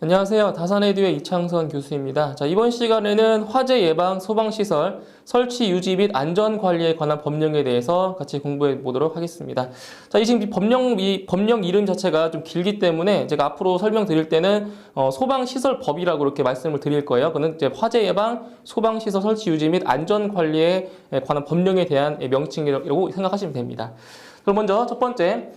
안녕하세요. 다산에듀의 이창선 교수입니다. 자, 이번 시간에는 화재 예방 소방시설 설치 유지 및 안전 관리에 관한 법령에 대해서 같이 공부해 보도록 하겠습니다. 자, 지금 법령 이름 자체가 좀 길기 때문에 제가 앞으로 설명드릴 때는 소방시설법이라고 이렇게 말씀을 드릴 거예요. 그는 이제 화재 예방 소방시설 설치 유지 및 안전 관리에 관한 법령에 대한 명칭이라고 생각하시면 됩니다. 그럼 먼저 첫 번째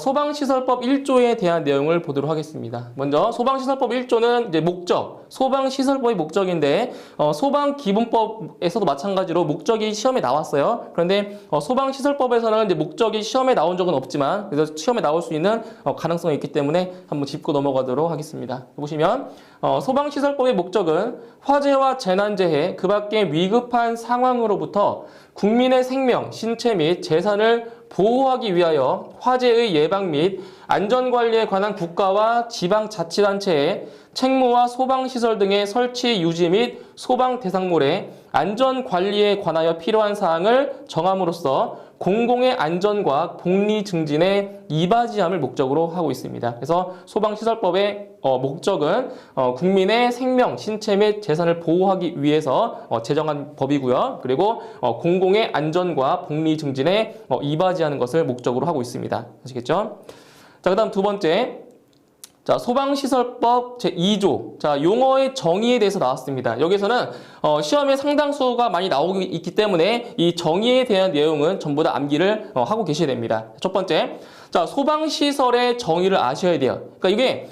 소방시설법 1조에 대한 내용을 보도록 하겠습니다. 먼저 소방시설법 1조는 이제 목적, 소방시설법의 목적인데 소방기본법에서도 마찬가지로 목적이 시험에 나왔어요. 그런데 소방시설법에서는 이제 목적이 시험에 나온 적은 없지만 그래서 시험에 나올 수 있는 가능성이 있기 때문에 한번 짚고 넘어가도록 하겠습니다. 보시면 소방시설법의 목적은 화재와 재난재해 그 밖에 위급한 상황으로부터 국민의 생명, 신체 및 재산을 보호하기 위하여 화재의 예방 및 안전관리에 관한 국가와 지방자치단체의 책무와 소방시설 등의 설치 유지 및 소방 대상물의 안전관리에 관하여 필요한 사항을 정함으로써 공공의 안전과 복리 증진에 이바지함을 목적으로 하고 있습니다. 그래서 소방시설법의 목적은 국민의 생명, 신체 및 재산을 보호하기 위해서 제정한 법이고요. 그리고 공공의 안전과 복리 증진에 이바지하는 것을 목적으로 하고 있습니다. 아시겠죠? 자, 그다음 두 번째. 자, 소방시설법 제2조. 자, 용어의 정의에 대해서 나왔습니다. 여기서는 시험에 상당수가 많이 나오고 있기 때문에 이 정의에 대한 내용은 전부 다 암기를 하고 계셔야 됩니다. 첫 번째. 자, 소방시설의 정의를 아셔야 돼요. 그러니까 이게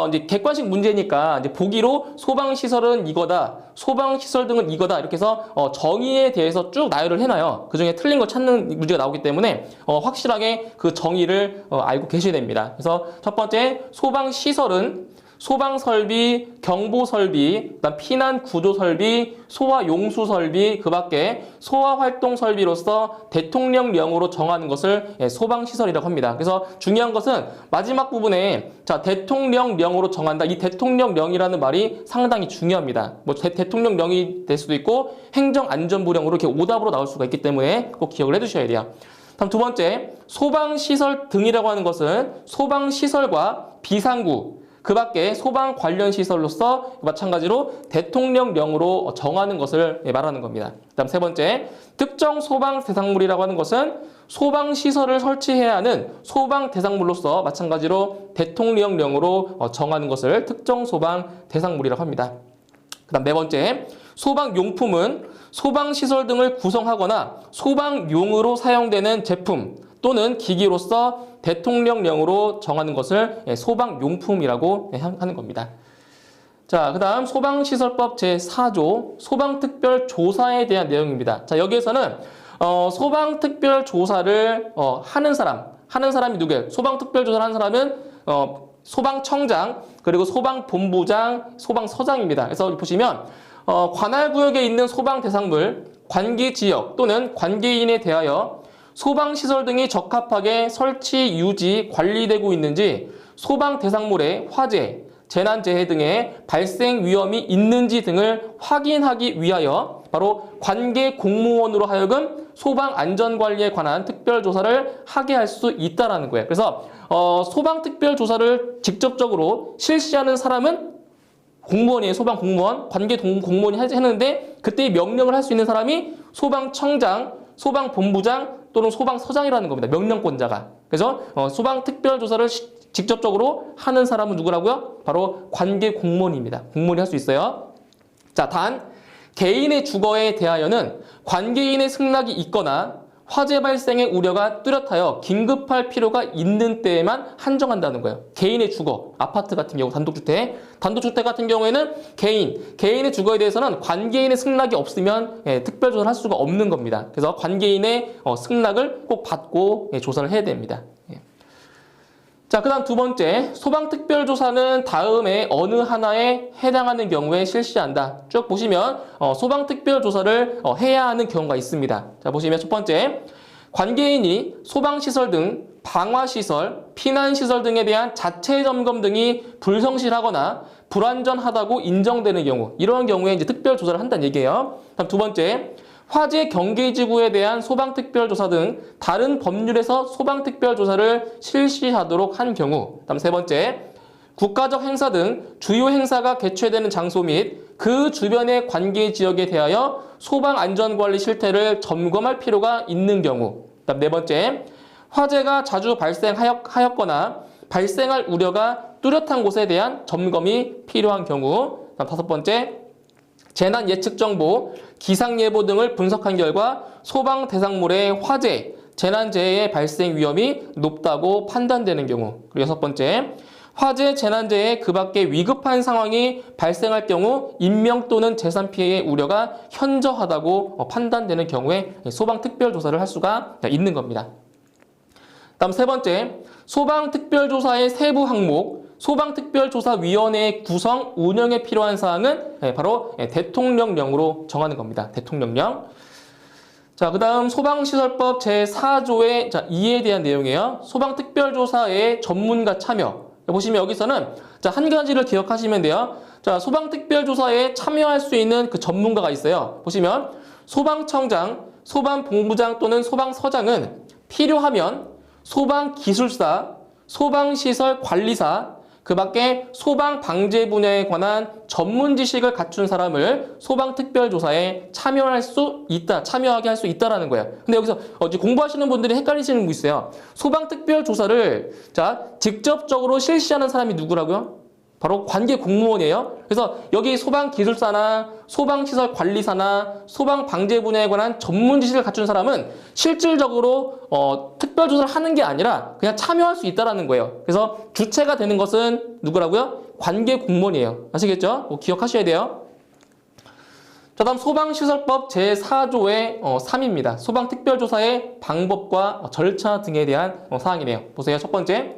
이제 객관식 문제니까 이제 보기로 소방시설은 이거다, 소방시설 등은 이거다 이렇게 해서 정의에 대해서 쭉 나열을 해놔요. 그 중에 틀린 거 찾는 문제가 나오기 때문에 확실하게 그 정의를 알고 계셔야 됩니다. 그래서 첫 번째 소방시설은 소방설비, 경보설비, 그다음 피난구조설비, 소화용수설비, 그 밖에 소화활동설비로서 대통령령으로 정하는 것을 소방시설이라고 합니다. 그래서 중요한 것은 마지막 부분에 자 대통령령으로 정한다. 이 대통령령이라는 말이 상당히 중요합니다. 뭐 대통령령이 될 수도 있고 행정안전부령으로 이렇게 오답으로 나올 수가 있기 때문에 꼭 기억을 해두셔야 돼요. 다음 두 번째, 소방시설 등이라고 하는 것은 소방시설과 비상구, 그 밖에 소방 관련 시설로서 마찬가지로 대통령령으로 정하는 것을 말하는 겁니다. 그다음 세 번째, 특정 소방 대상물이라고 하는 것은 소방 시설을 설치해야 하는 소방 대상물로서 마찬가지로 대통령령으로 정하는 것을 특정 소방 대상물이라고 합니다. 그다음 네 번째, 소방용품은 소방시설 등을 구성하거나 소방용으로 사용되는 제품 또는 기기로서 대통령령으로 정하는 것을 소방용품이라고 하는 겁니다. 자, 그 다음 소방시설법 제4조 소방특별조사에 대한 내용입니다. 자, 여기에서는 소방특별조사를 하는 사람이 누구예요? 소방특별조사를 하는 사람은 소방청장, 그리고 소방본부장, 소방서장입니다. 그래서 보시면 관할구역에 있는 소방 대상물, 관계지역 또는 관계인에 대하여 소방시설 등이 적합하게 설치, 유지, 관리되고 있는지 소방 대상물의 화재, 재난재해 등의 발생 위험이 있는지 등을 확인하기 위하여 바로 관계 공무원으로 하여금 소방안전관리에 관한 특별조사를 하게 할 수 있다는 거예요. 그래서 소방특별조사를 직접적으로 실시하는 사람은 공무원이에요. 소방공무원, 관계공무원이 했는데 그때 명령을 할 수 있는 사람이 소방청장, 소방본부장 또는 소방서장이라는 겁니다. 명령권자가. 그래서 소방특별조사를 직접적으로 하는 사람은 누구라고요? 바로 관계공무원입니다. 공무원이 할 수 있어요. 자, 단 개인의 주거에 대하여는 관계인의 승낙이 있거나 화재 발생의 우려가 뚜렷하여 긴급할 필요가 있는 때에만 한정한다는 거예요. 개인의 주거, 아파트 같은 경우 단독주택 같은 경우에는 개인의 주거에 대해서는 관계인의 승낙이 없으면 특별조사를 할 수가 없는 겁니다. 그래서 관계인의 승낙을 꼭 받고 조사를 해야 됩니다. 자, 그 다음 두 번째, 소방특별조사는 다음에 어느 하나에 해당하는 경우에 실시한다. 쭉 보시면 소방특별조사를 해야 하는 경우가 있습니다. 자, 보시면 첫 번째, 관계인이 소방시설 등 방화시설, 피난시설 등에 대한 자체 점검 등이 불성실하거나 불완전하다고 인정되는 경우, 이런 경우에 이제 특별조사를 한다는 얘기예요. 다음 두 번째, 화재 경계지구에 대한 소방특별조사 등 다른 법률에서 소방특별조사를 실시하도록 한 경우. 다음 세 번째, 국가적 행사 등 주요 행사가 개최되는 장소 및 그 주변의 관계 지역에 대하여 소방안전관리 실태를 점검할 필요가 있는 경우. 그다음 네 번째, 화재가 자주 발생하였거나 발생할 우려가 뚜렷한 곳에 대한 점검이 필요한 경우. 그다음 다섯 번째, 재난 예측 정보, 기상 예보 등을 분석한 결과 소방 대상물의 화재, 재난재해의 발생 위험이 높다고 판단되는 경우. 그리고 여섯 번째, 화재, 재난재해 그 밖에 위급한 상황이 발생할 경우 인명 또는 재산 피해의 우려가 현저하다고 판단되는 경우에 소방특별조사를 할 수가 있는 겁니다. 다음 세 번째, 소방특별조사의 세부 항목, 소방특별조사위원회의 구성, 운영에 필요한 사항은 바로 대통령령으로 정하는 겁니다. 대통령령. 자, 그 다음 소방시설법 제4조의 2에 대한 내용이에요. 소방특별조사의 전문가 참여. 보시면 여기서는 한 가지를 기억하시면 돼요. 자, 소방특별조사에 참여할 수 있는 그 전문가가 있어요. 보시면 소방청장, 소방본부장 또는 소방서장은 필요하면 소방기술사, 소방시설관리사, 그 밖에 소방방재 분야에 관한 전문 지식을 갖춘 사람을 소방특별조사에 참여하게 할 수 있다라는 거예요. 근데 여기서 공부하시는 분들이 헷갈리시는 거 있어요. 소방특별조사를 직접적으로 실시하는 사람이 누구라고요? 바로 관계 공무원이에요. 그래서 여기 소방기술사나 소방시설관리사나 소방방재 분야에 관한 전문 지식을 갖춘 사람은 실질적으로 특별조사를 하는 게 아니라 그냥 참여할 수 있다는 거예요. 그래서 주체가 되는 것은 누구라고요? 관계 공무원이에요. 아시겠죠? 기억하셔야 돼요. 자, 다음 소방시설법 제4조의 3입니다. 소방특별조사의 방법과 절차 등에 대한 사항이네요. 보세요. 첫 번째,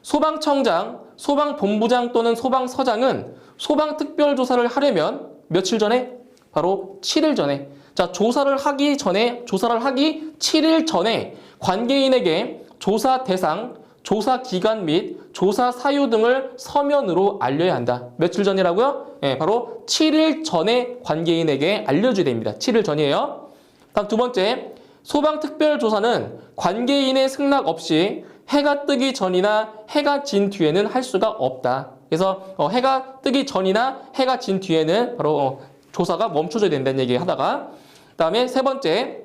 소방청장, 소방본부장 또는 소방서장은 소방특별조사를 하려면 며칠 전에? 바로 7일 전에. 자, 조사를 하기 7일 전에 관계인에게 조사 대상, 조사 기간 및 조사 사유 등을 서면으로 알려야 한다. 며칠 전이라고요? 바로 7일 전에 관계인에게 알려줘야 됩니다. 7일 전이에요. 다음 두 번째, 소방특별조사는 관계인의 승낙 없이 해가 뜨기 전이나 해가 진 뒤에는 할 수가 없다. 그래서 해가 뜨기 전이나 해가 진 뒤에는 바로 조사가 멈춰져야 된다는 얘기 하다가, 그다음에 세 번째,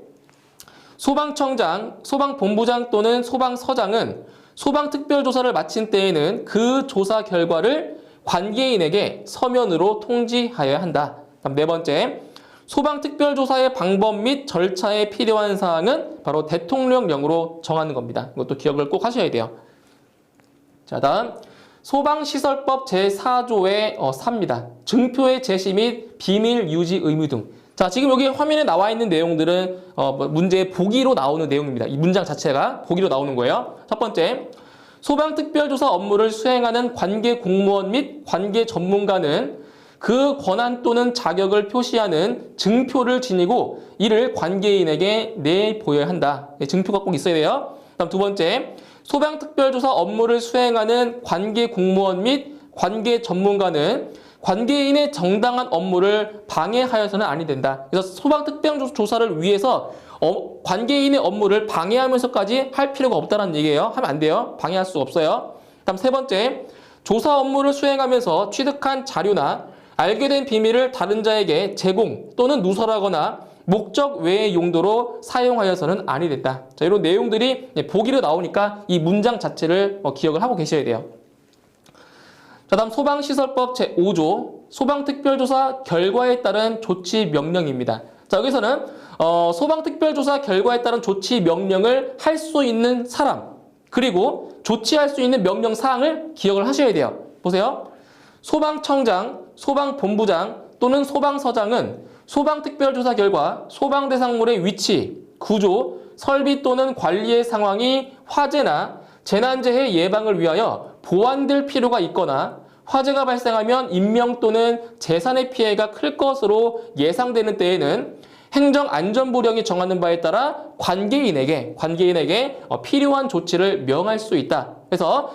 소방청장, 소방본부장 또는 소방서장은 소방특별조사를 마친 때에는 그 조사 결과를 관계인에게 서면으로 통지하여야 한다. 다음 네 번째, 소방특별조사의 방법 및 절차에 필요한 사항은 바로 대통령령으로 정하는 겁니다. 이것도 기억을 꼭 하셔야 돼요. 자, 다음 소방시설법 제4조의 3입니다. 증표의 제시 및 비밀 유지 의무 등. 자, 지금 여기 화면에 나와 있는 내용들은 문제의 보기로 나오는 내용입니다. 이 문장 자체가 보기로 나오는 거예요. 첫 번째, 소방특별조사 업무를 수행하는 관계 공무원 및 관계 전문가는 그 권한 또는 자격을 표시하는 증표를 지니고 이를 관계인에게 내보여야 한다. 증표가 꼭 있어야 돼요. 다음 두 번째, 소방특별조사 업무를 수행하는 관계 공무원 및 관계 전문가는 관계인의 정당한 업무를 방해하여서는 아니 된다. 그래서 소방특별조사를 위해서 관계인의 업무를 방해하면서까지 할 필요가 없다는 얘기예요. 하면 안 돼요. 방해할 수 없어요. 다음 세 번째, 조사 업무를 수행하면서 취득한 자료나 알게 된 비밀을 다른 자에게 제공 또는 누설하거나 목적 외의 용도로 사용하여서는 아니 된다. 자, 이런 내용들이 보기로 나오니까 이 문장 자체를 기억을 하고 계셔야 돼요. 자, 다음 소방시설법 제5조 소방특별조사 결과에 따른 조치 명령입니다. 자, 여기서는 소방특별조사 결과에 따른 조치 명령을 할 수 있는 사람, 그리고 조치할 수 있는 명령 사항을 기억을 하셔야 돼요. 보세요. 소방청장, 소방본부장 또는 소방서장은 소방특별조사 결과 소방대상물의 위치, 구조, 설비 또는 관리의 상황이 화재나 재난재해 예방을 위하여 보완될 필요가 있거나 화재가 발생하면 인명 또는 재산의 피해가 클 것으로 예상되는 때에는 행정안전부령이 정하는 바에 따라 관계인에게 필요한 조치를 명할 수 있다. 그래서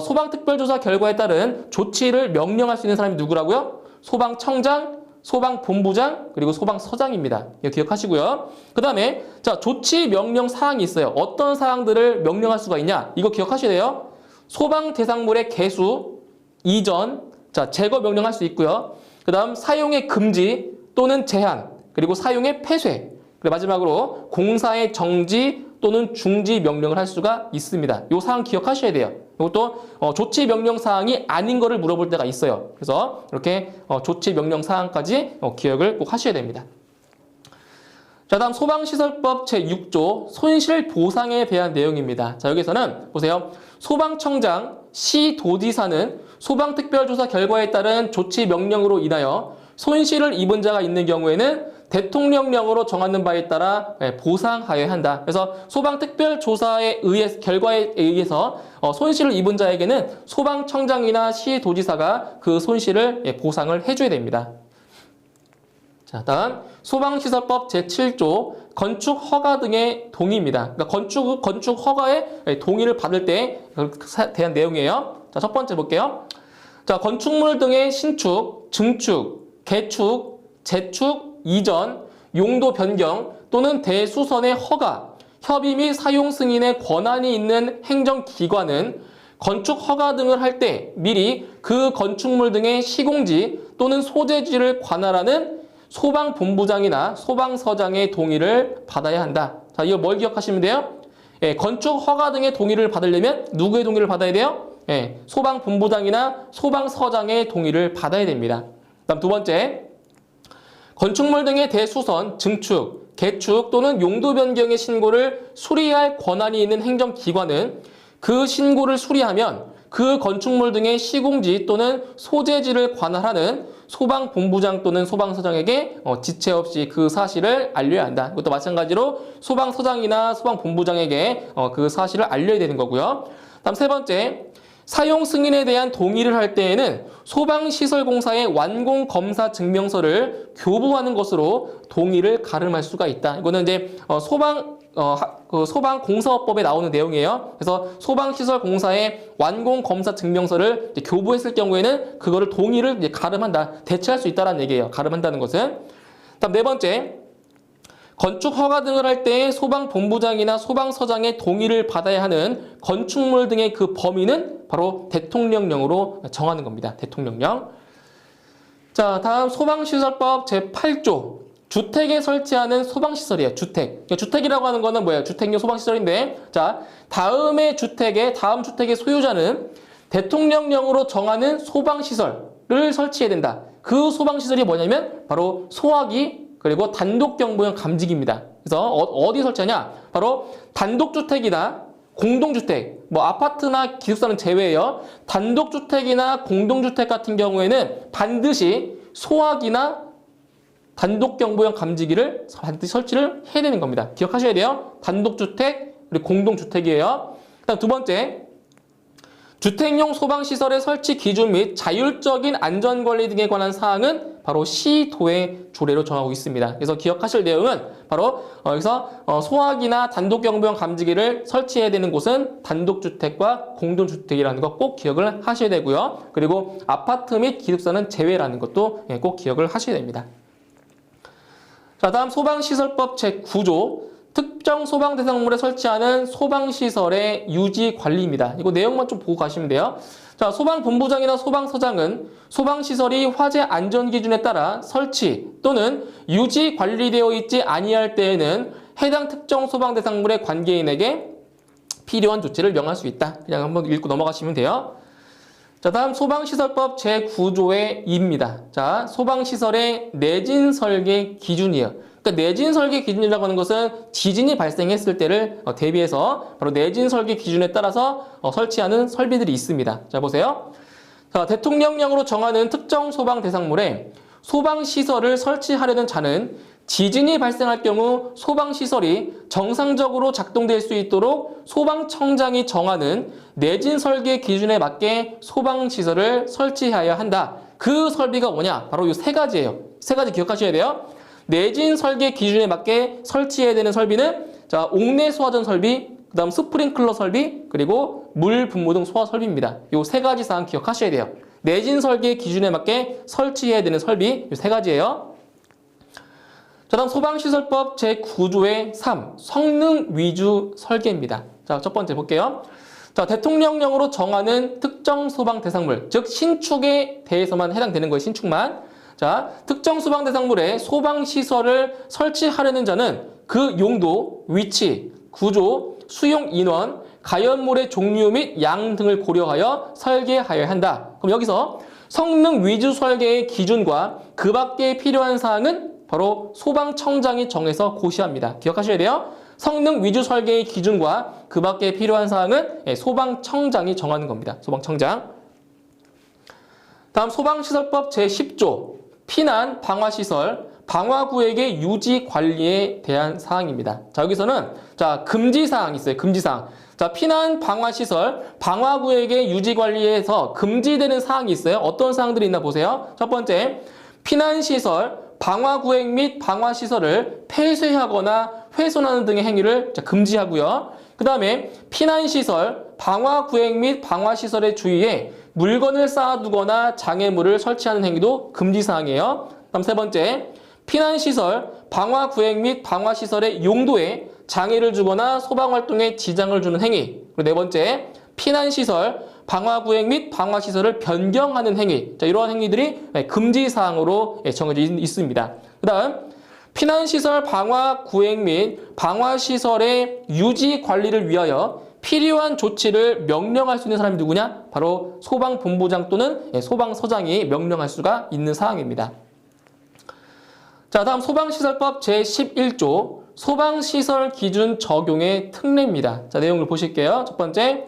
소방특별조사 결과에 따른 조치를 명령할 수 있는 사람이 누구라고요? 소방청장, 소방본부장, 그리고 소방서장입니다. 이거 기억하시고요. 그 다음에 자, 조치 명령 사항이 있어요. 어떤 사항들을 명령할 수가 있냐? 이거 기억하셔야 돼요. 소방 대상물의 개수, 이전, 자, 제거 명령할 수 있고요. 그 다음 사용의 금지 또는 제한, 그리고 사용의 폐쇄, 그리고 마지막으로 공사의 정지 또는 중지 명령을 할 수가 있습니다. 이 사항 기억하셔야 돼요. 이것도 조치 명령 사항이 아닌 거를 물어볼 때가 있어요. 그래서 이렇게 조치 명령 사항까지 기억을 꼭 하셔야 됩니다. 자, 다음 소방시설법 제6조 손실보상에 대한 내용입니다. 자, 여기서는 보세요. 소방청장, 시도지사는 소방특별조사 결과에 따른 조치 명령으로 인하여 손실을 입은 자가 있는 경우에는 대통령령으로 정하는 바에 따라 보상하여야 한다. 그래서 소방특별조사에 의해 결과에 의해서 손실을 입은 자에게는 소방청장이나 시도지사가 그 손실을 보상을 해줘야 됩니다. 자, 다음 소방시설법 제7조 건축 허가 등의 동의입니다. 그러니까 건축 허가에 동의를 받을 때에 대한 내용이에요. 자, 첫 번째 볼게요. 자, 건축물 등의 신축, 증축, 개축, 재축, 이전, 용도 변경 또는 대수선의 허가, 협의 및 사용 승인의 권한이 있는 행정기관은 건축 허가 등을 할 때 미리 그 건축물 등의 시공지 또는 소재지를 관할하는 소방본부장이나 소방서장의 동의를 받아야 한다. 자, 이거 뭘 기억하시면 돼요? 건축 허가 등의 동의를 받으려면 누구의 동의를 받아야 돼요? 소방본부장이나 소방서장의 동의를 받아야 됩니다. 다음 두 번째, 건축물 등의 대수선, 증축, 개축 또는 용도 변경의 신고를 수리할 권한이 있는 행정기관은 그 신고를 수리하면 그 건축물 등의 시공지 또는 소재지를 관할하는 소방본부장 또는 소방서장에게 지체 없이 그 사실을 알려야 한다. 이것도 마찬가지로 소방서장이나 소방본부장에게 그 사실을 알려야 되는 거고요. 다음 세 번째, 사용 승인에 대한 동의를 할 때에는 소방시설공사의 완공검사 증명서를 교부하는 것으로 동의를 가름할 수가 있다. 이거는 이제 소방공사법에 나오는 내용이에요. 그래서 소방시설공사의 완공검사 증명서를 이제 교부했을 경우에는 그거를 동의를 이제 가름한다. 대체할 수 있다는 얘기예요. 가름한다는 것은. 다음 네 번째, 건축 허가 등을 할 때 소방본부장이나 소방서장의 동의를 받아야 하는 건축물 등의 그 범위는 바로 대통령령으로 정하는 겁니다. 대통령령. 자, 다음 소방시설법 제8조. 주택에 설치하는 소방시설이에요. 주택. 그러니까 주택이라고 하는 거는 뭐예요? 주택용 소방시설인데, 자, 다음 주택의 소유자는 대통령령으로 정하는 소방시설을 설치해야 된다. 그 소방시설이 뭐냐면 바로 소화기, 그리고 단독경보용 감지기입니다. 그래서 어디 설치하냐? 바로 단독주택이나 공동주택, 뭐 아파트나 기숙사는 제외예요. 단독주택이나 공동주택 같은 경우에는 반드시 소화기나 단독경보용 감지기를 반드시 설치를 해야 되는 겁니다. 기억하셔야 돼요. 단독주택, 그리고 공동주택이에요. 그다음 두 번째, 주택용 소방시설의 설치 기준 및 자율적인 안전관리 등에 관한 사항은 바로 시도의 조례로 정하고 있습니다. 그래서 기억하실 내용은 바로 여기서 소화기나 단독경보용 감지기를 설치해야 되는 곳은 단독주택과 공동주택이라는 거 꼭 기억을 하셔야 되고요. 그리고 아파트 및 기숙사는 제외라는 것도 꼭 기억을 하셔야 됩니다. 자, 다음 소방시설법 제9조 특정 소방 대상물에 설치하는 소방시설의 유지 관리입니다. 이거 내용만 좀 보고 가시면 돼요. 자, 소방본부장이나 소방서장은 소방시설이 화재 안전 기준에 따라 설치 또는 유지 관리되어 있지 아니할 때에는 해당 특정 소방 대상물의 관계인에게 필요한 조치를 명할 수 있다. 그냥 한번 읽고 넘어가시면 돼요. 자, 다음 소방시설법 제9조의 2입니다. 자, 소방시설의 내진 설계 기준이에요. 그러니까 내진 설계 기준이라고 하는 것은 지진이 발생했을 때를 대비해서 바로 내진 설계 기준에 따라서 설치하는 설비들이 있습니다. 자, 보세요. 자, 대통령령으로 정하는 특정 소방 대상물에 소방시설을 설치하려는 자는 지진이 발생할 경우 소방시설이 정상적으로 작동될 수 있도록 소방청장이 정하는 내진 설계 기준에 맞게 소방시설을 설치해야 한다. 그 설비가 뭐냐? 바로 이 세 가지예요. 세 가지 기억하셔야 돼요. 내진 설계 기준에 맞게 설치해야 되는 설비는 자, 옥내 소화전 설비, 그 다음 스프링클러 설비, 그리고 물 분무 등 소화 설비입니다. 이 세 가지 사항 기억하셔야 돼요. 내진 설계 기준에 맞게 설치해야 되는 설비 이 세 가지예요. 자, 다음 소방시설법 제9조의 3, 성능 위주 설계입니다. 자, 첫 번째 볼게요. 자, 대통령령으로 정하는 특정 소방 대상물, 즉 신축에 대해서만 해당되는 거예요. 신축만. 자, 특정 소방 대상물에 소방 시설을 설치하려는 자는 그 용도, 위치, 구조, 수용 인원, 가연물의 종류 및 양 등을 고려하여 설계하여야 한다. 그럼 여기서 성능 위주 설계의 기준과 그 밖에 필요한 사항은 바로 소방청장이 정해서 고시합니다. 기억하셔야 돼요. 성능 위주 설계의 기준과 그 밖에 필요한 사항은 소방청장이 정하는 겁니다. 소방청장. 다음 소방시설법 제10조 피난 방화시설 방화구역의 유지 관리에 대한 사항입니다. 자, 여기서는 자, 금지사항이 있어요. 금지사항. 자, 피난 방화시설 방화구역의 유지 관리에서 금지되는 사항이 있어요. 어떤 사항들이 있나 보세요. 첫 번째, 피난시설 방화구역 및 방화시설을 폐쇄하거나 훼손하는 등의 행위를 금지하고요. 그 다음에 피난시설, 방화구역 및 방화시설의 주위에 물건을 쌓아두거나 장애물을 설치하는 행위도 금지사항이에요. 다음 세 번째, 피난시설, 방화구역 및 방화시설의 용도에 장애를 주거나 소방활동에 지장을 주는 행위. 그리고 네 번째, 피난시설, 방화구역 및 방화시설을 변경하는 행위. 자, 이러한 행위들이 금지사항으로 정해져 있습니다. 그 다음, 피난시설, 방화구역 및 방화시설의 유지 관리를 위하여 필요한 조치를 명령할 수 있는 사람이 누구냐? 바로 소방본부장 또는 소방서장이 명령할 수가 있는 사항입니다. 자, 다음 소방시설법 제11조 소방시설 기준 적용의 특례입니다. 자, 내용을 보실게요. 첫 번째,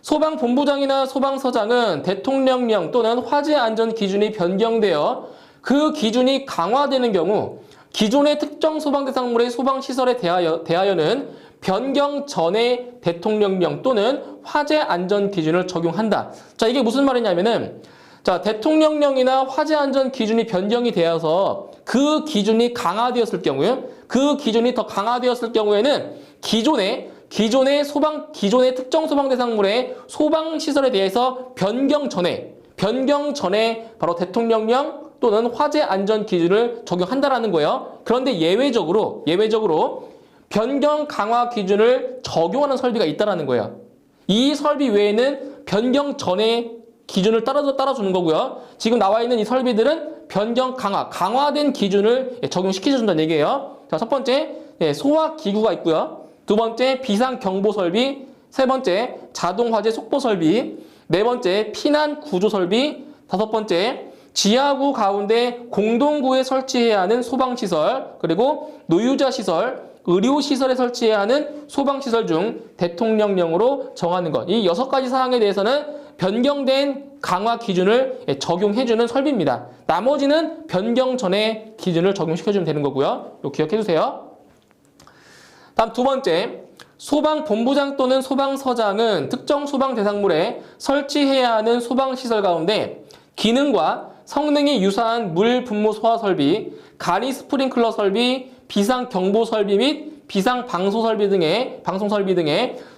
소방본부장이나 소방서장은 대통령령 또는 화재 안전 기준이 변경되어 그 기준이 강화되는 경우 기존의 특정 소방 대상물의 소방시설에 대하여는 변경 전에 대통령령 또는 화재 안전 기준을 적용한다. 자, 이게 무슨 말이냐면은 자, 대통령령이나 화재 안전 기준이 변경이 되어서 그 기준이 강화되었을 경우에 그 기준이 더 강화되었을 경우에는 기존의 특정 소방 대상물의 소방 시설에 대해서 변경 전에 바로 대통령령 또는 화재 안전 기준을 적용한다라는 거예요. 그런데 예외적으로 변경 강화 기준을 적용하는 설비가 있다라는 거예요. 이 설비 외에는 변경 전에 기준을 따라주는 거고요. 지금 나와 있는 이 설비들은 변경 강화된 기준을 적용시켜준다는 얘기예요. 자, 첫 번째, 소화기구가 있고요. 두 번째, 비상경보설비. 세 번째, 자동화재 속보설비. 네 번째, 피난구조설비. 다섯 번째, 지하구 가운데 공동구에 설치해야 하는 소방시설. 그리고 노유자시설, 의료시설에 설치해야 하는 소방시설 중 대통령령으로 정하는 것. 이 6가지 사항에 대해서는 변경된 강화 기준을 적용해주는 설비입니다. 나머지는 변경 전에 기준을 적용시켜주면 되는 거고요. 이거 기억해주세요. 다음 두 번째, 소방본부장 또는 소방서장은 특정 소방 대상물에 설치해야 하는 소방시설 가운데 기능과 성능이 유사한 물 분무 소화 설비, 가리 스프링클러 설비, 비상경보 설비 및 비상방송 설비 등의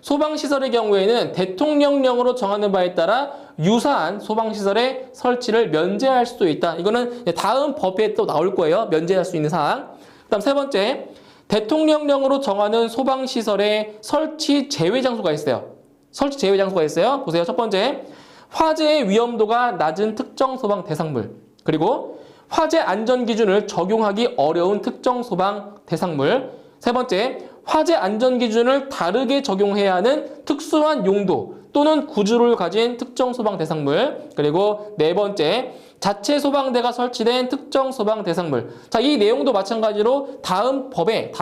소방시설의 경우에는 대통령령으로 정하는 바에 따라 유사한 소방시설의 설치를 면제할 수도 있다. 이거는 다음 법에 또 나올 거예요. 면제할 수 있는 사항. 그다음 세 번째, 대통령령으로 정하는 소방시설의 설치 제외 장소가 있어요. 설치 제외 장소가 있어요. 보세요. 첫 번째, 화재의 위험도가 낮은 특정 소방 대상물. 그리고 화재 안전 기준을 적용하기 어려운 특정 소방 대상물. 세 번째, 화재 안전 기준을 다르게 적용해야 하는 특수한 용도 또는 구조를 가진 특정 소방 대상물. 그리고 네 번째, 자체 소방대가 설치된 특정 소방 대상물. 자, 이 내용도 마찬가지로 다음에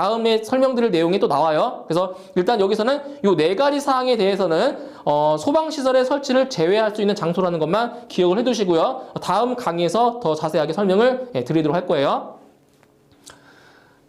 설명드릴 내용이 또 나와요. 그래서 일단 여기서는 이 4가지 사항에 대해서는 소방시설의 설치를 제외할 수 있는 장소라는 것만 기억을 해두시고요. 다음 강의에서 더 자세하게 설명을 드리도록 할 거예요.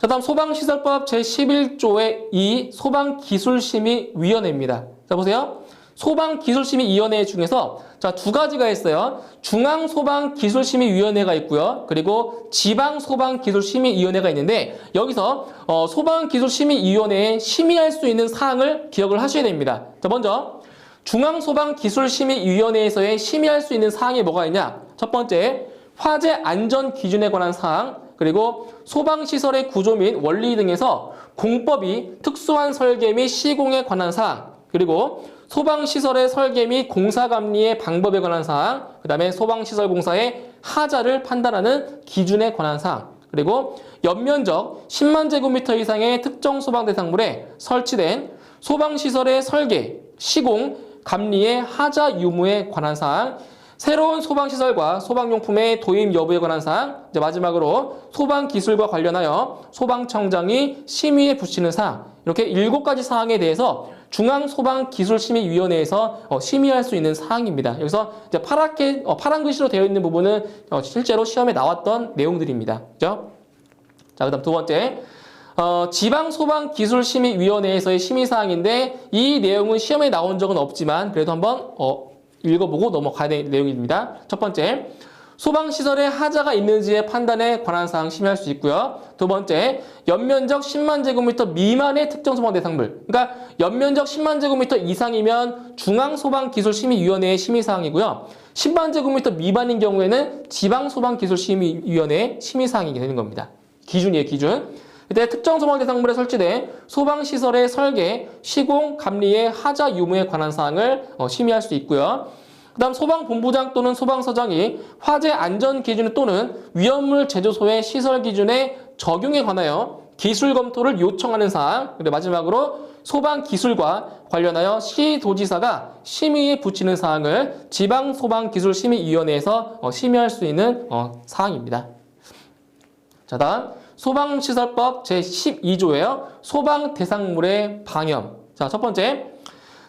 자, 다음 소방시설법 제11조의 2 소방기술심의위원회입니다. 자, 보세요. 소방기술심의위원회 중에서 자, 2가지가 있어요. 중앙소방기술심의위원회가 있고요. 그리고 지방소방기술심의위원회가 있는데 여기서 소방기술심의위원회에 심의할 수 있는 사항을 기억을 하셔야 됩니다. 자, 먼저 중앙소방기술심의위원회에서의 심의할 수 있는 사항이 뭐가 있냐? 첫 번째, 화재 안전 기준에 관한 사항, 그리고 소방시설의 구조 및 원리 등에서 공법이 특수한 설계 및 시공에 관한 사항, 그리고 소방시설의 설계 및 공사감리의 방법에 관한 사항, 그 다음에 소방시설 공사의 하자를 판단하는 기준에 관한 사항, 그리고 연면적 10만 제곱미터 이상의 특정 소방 대상물에 설치된 소방시설의 설계, 시공, 감리의 하자 유무에 관한 사항, 새로운 소방시설과 소방용품의 도입 여부에 관한 사항, 이제 마지막으로 소방기술과 관련하여 소방청장이 심의에 붙이는 사항, 이렇게 7가지 사항에 대해서 중앙소방기술심의위원회에서 심의할 수 있는 사항입니다. 여기서 이제 파란 글씨로 되어 있는 부분은 실제로 시험에 나왔던 내용들입니다. 그죠? 자, 그 다음 두 번째. 지방소방기술심의위원회에서의 심의사항인데 이 내용은 시험에 나온 적은 없지만 그래도 한번 읽어보고 넘어가야 될 내용입니다. 첫 번째, 소방시설에 하자가 있는지의 판단에 관한 사항 심의할 수 있고요. 두 번째, 연면적 10만 제곱미터 미만의 특정 소방 대상물. 그러니까 연면적 10만 제곱미터 이상이면 중앙소방기술심의위원회의 심의사항이고요. 10만 제곱미터 미만인 경우에는 지방소방기술심의위원회의 심의사항이 되는 겁니다. 기준이에요, 기준. 그때 특정 소방 대상물에 설치된 소방시설의 설계, 시공, 감리의 하자 유무에 관한 사항을 심의할 수 있고요. 그 다음 소방본부장 또는 소방서장이 화재 안전 기준 또는 위험물 제조소의 시설 기준에 적용에 관하여 기술 검토를 요청하는 사항, 그리고 마지막으로 소방기술과 관련하여 시도지사가 심의에 붙이는 사항을 지방소방기술심의위원회에서 심의할 수 있는 사항입니다. 자, 다음 소방시설법 제12조예요. 소방대상물의 방염. 자, 첫 번째.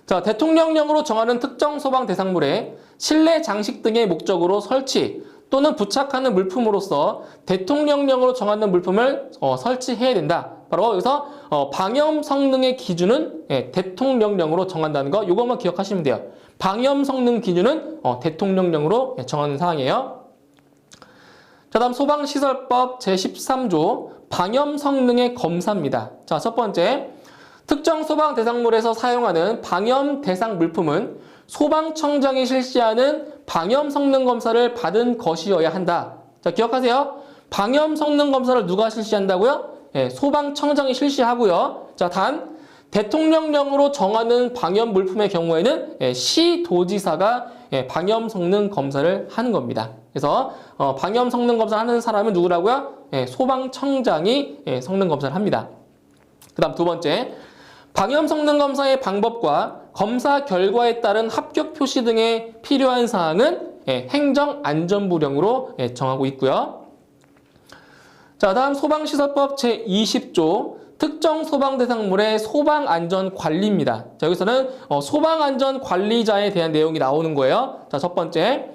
자, 대통령령으로 정하는 특정 소방 대상물에 실내 장식 등의 목적으로 설치 또는 부착하는 물품으로서 대통령령으로 정하는 물품을 설치해야 된다. 바로 여기서 방염 성능의 기준은 대통령령으로 정한다는 거, 이것만 기억하시면 돼요. 방염 성능 기준은 대통령령으로 정하는 사항이에요. 자, 다음 소방시설법 제13조 방염 성능의 검사입니다. 자, 첫 번째. 특정 소방 대상물에서 사용하는 방염 대상 물품은 소방청장이 실시하는 방염 성능 검사를 받은 것이어야 한다. 자, 기억하세요. 방염 성능 검사를 누가 실시한다고요? 소방청장이 실시하고요. 자, 단 대통령령으로 정하는 방염 물품의 경우에는 시도지사가 방염 성능 검사를 하는 겁니다. 그래서 방염 성능 검사를 하는 사람은 누구라고요? 소방청장이 성능 검사를 합니다. 그 다음 두 번째. 방염 성능 검사의 방법과 검사 결과에 따른 합격 표시 등에 필요한 사항은 행정안전부령으로 정하고 있고요. 자, 다음 소방시설법 제20조 특정 소방대상물의 소방안전관리입니다. 자, 여기서는 소방안전관리자에 대한 내용이 나오는 거예요. 자, 첫 번째.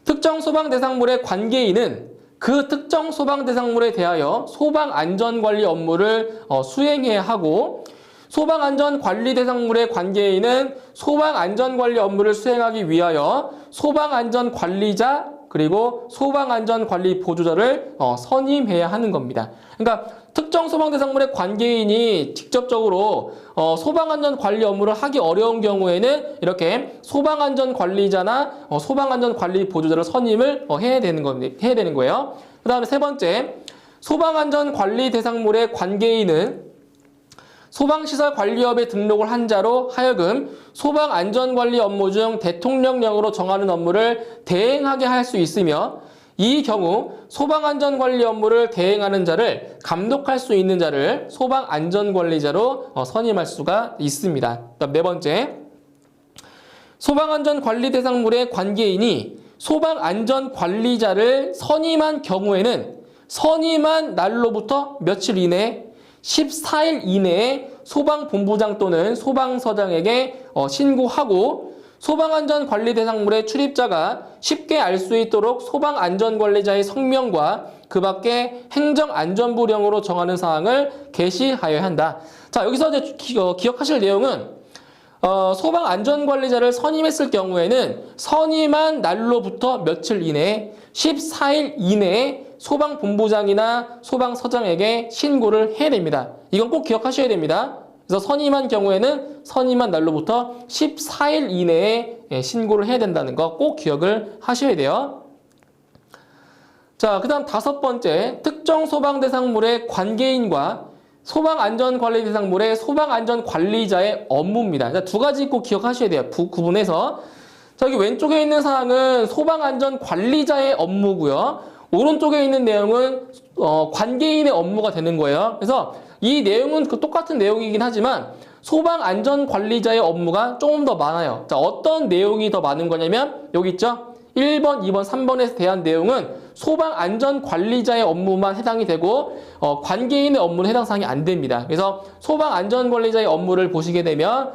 특정 소방대상물의 관계인은 그 특정 소방대상물에 대하여 소방안전관리 업무를 수행해야 하고 소방안전관리 대상물의 관계인은 소방안전관리 업무를 수행하기 위하여 소방안전관리자 그리고 소방안전관리 보조자를 선임해야 하는 겁니다. 그러니까 특정 소방대상물의 관계인이 직접적으로 소방안전관리 업무를 하기 어려운 경우에는 이렇게 소방안전관리자나 소방안전관리 보조자를 선임을 해야 되는 거예요. 그 다음에 세 번째, 소방안전관리 대상물의 관계인은 소방시설 관리업에 등록을 한 자로 하여금 소방안전관리 업무 중 대통령령으로 정하는 업무를 대행하게 할 수 있으며 이 경우 소방안전관리 업무를 대행하는 자를 감독할 수 있는 자를 소방안전관리자로 선임할 수가 있습니다. 그다음 네 번째, 소방안전관리 대상물의 관계인이 소방안전관리자를 선임한 경우에는 선임한 날로부터 며칠 이내에 14일 이내에 소방본부장 또는 소방서장에게 신고하고 소방안전관리 대상물의 출입자가 쉽게 알 수 있도록 소방안전관리자의 성명과 그 밖에 행정안전부령으로 정하는 사항을 게시하여야 한다. 자, 여기서 이제 기억하실 내용은 소방안전관리자를 선임했을 경우에는 선임한 날로부터 며칠 이내에 14일 이내에 소방본부장이나 소방서장에게 신고를 해야 됩니다. 이건 꼭 기억하셔야 됩니다. 그래서 선임한 경우에는 선임한 날로부터 14일 이내에 신고를 해야 된다는 거 꼭 기억을 하셔야 돼요. 자, 그 다음 다섯 번째, 특정 소방대상물의 관계인과 소방안전관리 대상물의 소방안전관리자의 업무입니다. 자, 두 가지 꼭 기억하셔야 돼요. 구분해서. 자, 여기 왼쪽에 있는 사항은 소방안전관리자의 업무고요. 오른쪽에 있는 내용은 관계인의 업무가 되는 거예요. 그래서 이 내용은 똑같은 내용이긴 하지만 소방안전관리자의 업무가 조금 더 많아요. 자, 어떤 내용이 더 많은 거냐면 여기 있죠? 1번, 2번, 3번에 대한 내용은 소방안전관리자의 업무만 해당이 되고 관계인의 업무는 해당 사항이 안 됩니다. 그래서 소방안전관리자의 업무를 보시게 되면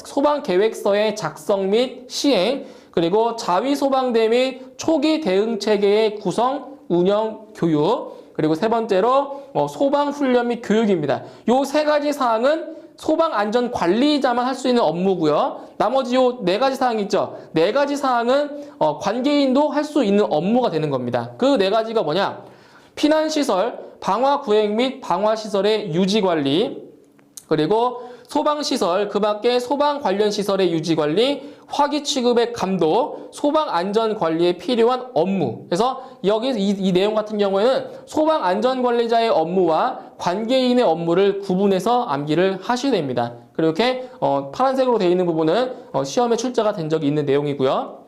소방계획서의 작성 및 시행, 그리고 자위소방대 및 초기 대응체계의 구성, 운영, 교육, 그리고 세 번째로 소방훈련 및 교육입니다. 요 세 가지 사항은 소방안전관리자만 할 수 있는 업무고요. 나머지 요 네 가지 사항 있죠? 네 가지 사항은 관계인도 할 수 있는 업무가 되는 겁니다. 그 네 가지가 뭐냐? 피난시설, 방화구획 및 방화시설의 유지관리, 그리고 소방시설, 그 밖에 소방 관련 시설의 유지관리, 화기 취급의 감독, 소방안전관리에 필요한 업무. 그래서 여기 이 내용 같은 경우에는 소방안전관리자의 업무와 관계인의 업무를 구분해서 암기를 하셔야 됩니다. 그렇게 파란색으로 되어 있는 부분은 시험에 출제가 된 적이 있는 내용이고요.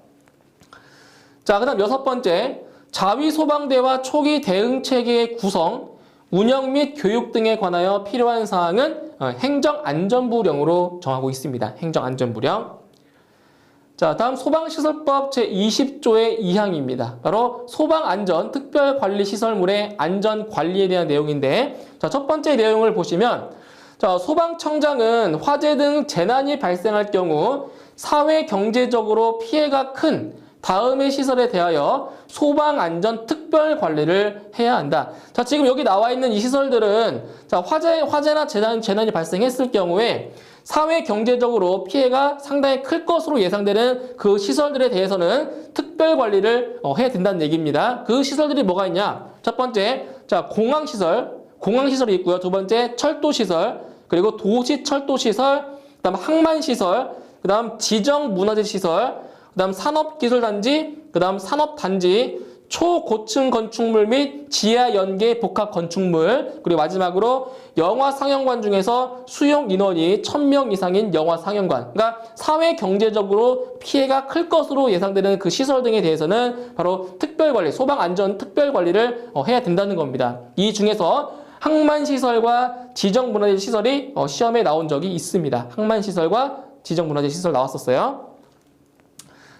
자, 그 다음 6번째, 자위소방대와 초기 대응체계의 구성, 운영 및 교육 등에 관하여 필요한 사항은 행정안전부령으로 정하고 있습니다. 행정안전부령. 자, 다음 소방시설법 제20조의 2항입니다. 바로 소방안전 특별관리시설물의 안전관리에 대한 내용인데, 자, 첫 번째 내용을 보시면, 자, 소방청장은 화재 등 재난이 발생할 경우 사회 경제적으로 피해가 큰 다음의 시설에 대하여 소방안전 특별관리를 해야 한다. 자, 지금 여기 나와 있는 이 시설들은 자, 화재나 재난이 발생했을 경우에 사회 경제적으로 피해가 상당히 클 것으로 예상되는 그 시설들에 대해서는 특별관리를 해야 된다는 얘기입니다. 그 시설들이 뭐가 있냐? 첫 번째, 자, 공항시설이 있고요. 두 번째, 철도시설, 그리고 도시철도시설, 그 다음 항만시설, 그 다음 지정문화재시설, 그 다음 산업기술단지, 그 다음 산업단지, 초고층 건축물 및 지하 연계 복합 건축물, 그리고 마지막으로 영화 상영관 중에서 수용 인원이 1000명 이상인 영화 상영관. 그러니까 사회 경제적으로 피해가 클 것으로 예상되는 그 시설 등에 대해서는 바로 특별관리, 소방안전 특별관리를 해야 된다는 겁니다. 이 중에서 항만시설과 지정문화재시설이 시험에 나온 적이 있습니다. 항만시설과 지정문화재시설 나왔었어요.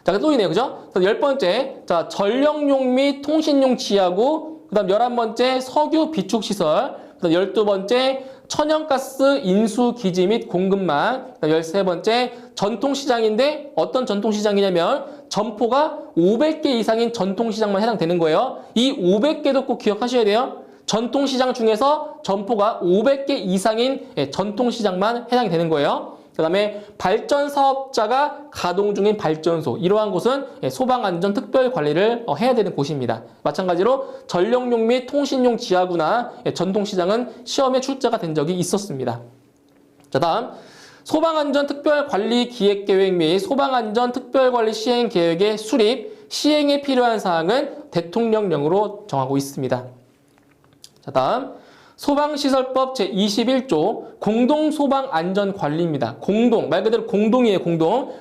자, 또 있네요. 그죠? 10번째, 자, 전력용 및 통신용 지하구, 그 다음 11번째, 석유 비축시설, 그 다음 12번째, 천연가스 인수기지 및 공급망, 그 다음 13번째, 전통시장인데 어떤 전통시장이냐면 점포가 500개 이상인 전통시장만 해당되는 거예요. 이 500개도 꼭 기억하셔야 돼요. 전통시장 중에서 점포가 500개 이상인 전통시장만 해당이 되는 거예요. 그 다음에 발전사업자가 가동 중인 발전소, 이러한 곳은 소방안전 특별관리를 해야 되는 곳입니다. 마찬가지로 전력용 및 통신용 지하구나 전통시장은 시험에 출제가 된 적이 있었습니다. 자, 다음 소방안전 특별관리 기획계획 및 소방안전 특별관리 시행계획의 수립, 시행에 필요한 사항은 대통령령으로 정하고 있습니다. 자, 다음 소방시설법 제21조 공동소방안전관리입니다. 말 그대로 공동이에요.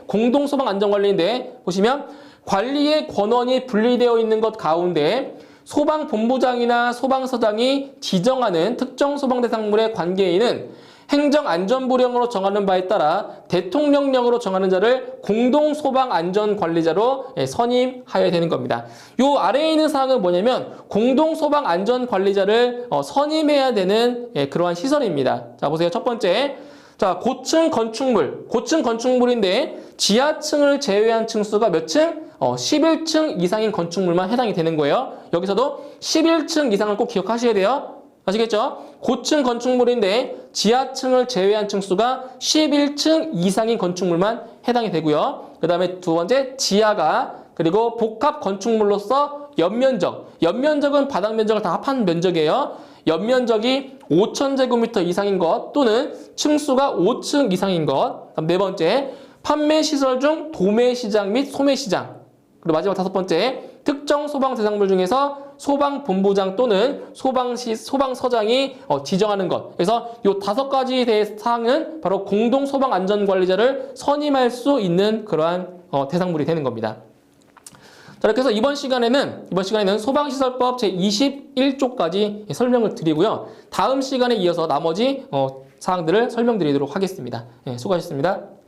공동소방안전관리인데 보시면 관리의 권한이 분리되어 있는 것 가운데 소방본부장이나 소방서장이 지정하는 특정 소방대상물의 관계인은 행정안전부령으로 정하는 바에 따라 대통령령으로 정하는 자를 공동소방안전관리자로 선임하여야 되는 겁니다. 요 아래에 있는 사항은 뭐냐면 공동소방안전관리자를 선임해야 되는 그러한 시설입니다. 자, 보세요. 첫 번째, 자, 고층 건축물인데 지하층을 제외한 층수가 몇 층? 11층 이상인 건축물만 해당이 되는 거예요. 여기서도 11층 이상을 꼭 기억하셔야 돼요. 아시겠죠? 고층 건축물인데 지하층을 제외한 층수가 11층 이상인 건축물만 해당이 되고요. 그 다음에 두 번째, 지하가 그리고 복합 건축물로서 연면적은 바닥 면적을 다 합한 면적이에요. 연면적이 5,000제곱미터 이상인 것 또는 층수가 5층 이상인 것. 네 번째, 판매시설 중 도매시장 및 소매시장. 그리고 마지막 다섯 번째, 특정 소방 대상물 중에서 소방본부장 또는 소방서장이 지정하는 것. 그래서 이 5가지 대해 사항은 바로 공동소방안전관리자를 선임할 수 있는 그러한 대상물이 되는 겁니다. 자, 이렇게 해서 이번 시간에는 소방시설법 제21조까지 설명을 드리고요. 다음 시간에 이어서 나머지 사항들을 설명드리도록 하겠습니다. 네, 수고하셨습니다.